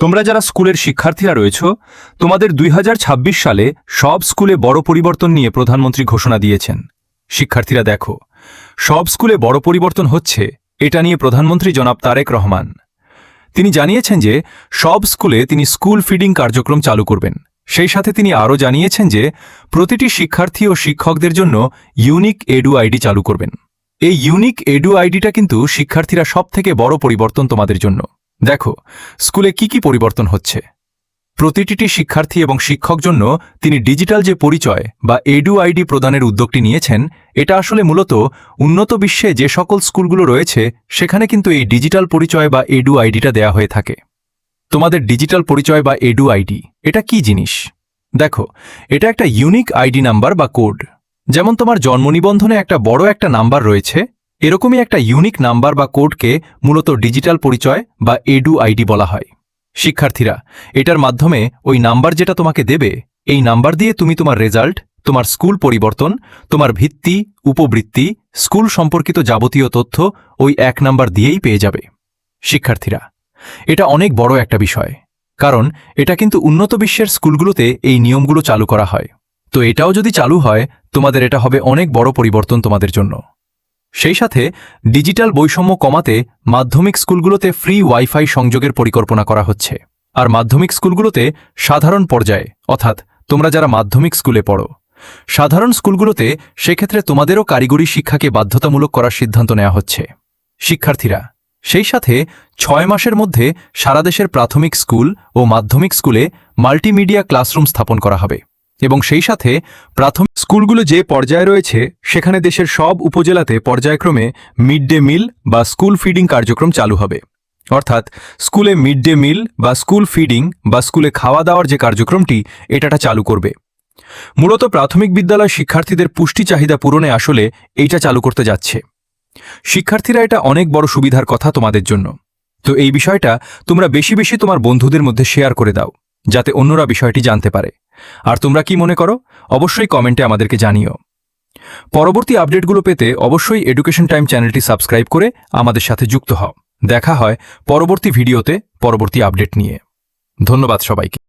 তোমরা যারা স্কুলের শিক্ষার্থীরা রয়েছ, তোমাদের 2026 সালে সব স্কুলে বড় পরিবর্তন নিয়ে প্রধানমন্ত্রী ঘোষণা দিয়েছেন। শিক্ষার্থীরা দেখো, সব স্কুলে বড় পরিবর্তন হচ্ছে, এটা নিয়ে প্রধানমন্ত্রী জনাব তারেক রহমান তিনি জানিয়েছেন যে সব স্কুলে তিনি স্কুল ফিডিং কার্যক্রম চালু করবেন। সেই সাথে তিনি আরও জানিয়েছেন যে প্রতিটি শিক্ষার্থী ও শিক্ষকদের জন্য ইউনিক এডু আইডি চালু করবেন। এই ইউনিক এডু আইডিটা কিন্তু শিক্ষার্থীরা সবথেকে বড় পরিবর্তন তোমাদের জন্য। দেখো, স্কুলে কি পরিবর্তন হচ্ছে। প্রতিটি শিক্ষার্থী এবং শিক্ষক জন্য তিনি ডিজিটাল যে পরিচয় বা এডু আইডি প্রদানের উদ্যোগটি নিয়েছেন, এটা আসলে মূলত উন্নত বিশ্বে যে সকল স্কুলগুলো রয়েছে সেখানে কিন্তু এই ডিজিটাল পরিচয় বা এডু আইডিটা দেয়া হয়ে থাকে। তোমাদের ডিজিটাল পরিচয় বা এডু আইডি এটা কি জিনিস? দেখো, এটা একটা ইউনিক আইডি নাম্বার বা কোড। যেমন তোমার জন্ম নিবন্ধনে একটা বড় একটা নাম্বার রয়েছে, এরকমই একটা ইউনিক নাম্বার বা কোডকে মূলত ডিজিটাল পরিচয় বা এডু আইডি বলা হয়। শিক্ষার্থীরা, এটার মাধ্যমে ওই নাম্বার যেটা তোমাকে দেবে, এই নাম্বার দিয়ে তুমি তোমার রেজাল্ট, তোমার স্কুল পরিবর্তন, তোমার ভিত্তি, উপবৃত্তি, স্কুল সম্পর্কিত যাবতীয় তথ্য ওই এক নাম্বার দিয়েই পেয়ে যাবে। শিক্ষার্থীরা, এটা অনেক বড় একটা বিষয়, কারণ এটা কিন্তু উন্নত বিশ্বের স্কুলগুলোতে এই নিয়মগুলো চালু করা হয়। তো এটাও যদি চালু হয়, তোমাদের এটা হবে অনেক বড় পরিবর্তন তোমাদের জন্য। সেই সাথে ডিজিটাল বৈষম্য কমাতে মাধ্যমিক স্কুলগুলোতে ফ্রি ওয়াইফাই সংযোগের পরিকল্পনা করা হচ্ছে। আর মাধ্যমিক স্কুলগুলোতে সাধারণ পর্যায়ে, অর্থাৎ তোমরা যারা মাধ্যমিক স্কুলে পড়ো, সাধারণ স্কুলগুলোতে সেক্ষেত্রে তোমাদেরও কারিগরি শিক্ষাকে বাধ্যতামূলক করার সিদ্ধান্ত নেওয়া হচ্ছে। শিক্ষার্থীরা, সেই সাথে 6 মাসের মধ্যে সারা দেশের প্রাথমিক স্কুল ও মাধ্যমিক স্কুলে মাল্টিমিডিয়া ক্লাসরুম স্থাপন করা হবে এবং সেই সাথে প্রাথমিক স্কুলগুলো যে পর্যায়ে রয়েছে সেখানে দেশের সব উপজেলাতে পর্যায়ক্রমে মিড ডে মিল বা স্কুল ফিডিং কার্যক্রম চালু হবে। অর্থাৎ স্কুলে মিড ডে মিল বা স্কুল ফিডিং বা স্কুলে খাওয়া দাওয়ার যে কার্যক্রমটি, এটা চালু করবে। মূলত প্রাথমিক বিদ্যালয় শিক্ষার্থীদের পুষ্টি চাহিদা পূরণে আসলে এইটা চালু করতে যাচ্ছে। শিক্ষার্থীরা, এটা অনেক বড় সুবিধার কথা তোমাদের জন্য। তো এই বিষয়টা তোমরা বেশি বেশি তোমার বন্ধুদের মধ্যে শেয়ার করে দাও, যাতে অন্যরা বিষয়টি জানতে পারে। আর তোমরা কি মনে করো, অবশ্যই কমেন্টে আমাদেরকে জানিও। পরবর্তী আপডেটগুলো পেতে অবশ্যই এডুকেশন টাইম চ্যানেলটি সাবস্ক্রাইব করে আমাদের সাথে যুক্ত হও। দেখা হয় পরবর্তী ভিডিওতে পরবর্তী আপডেট নিয়ে। ধন্যবাদ সবাইকে।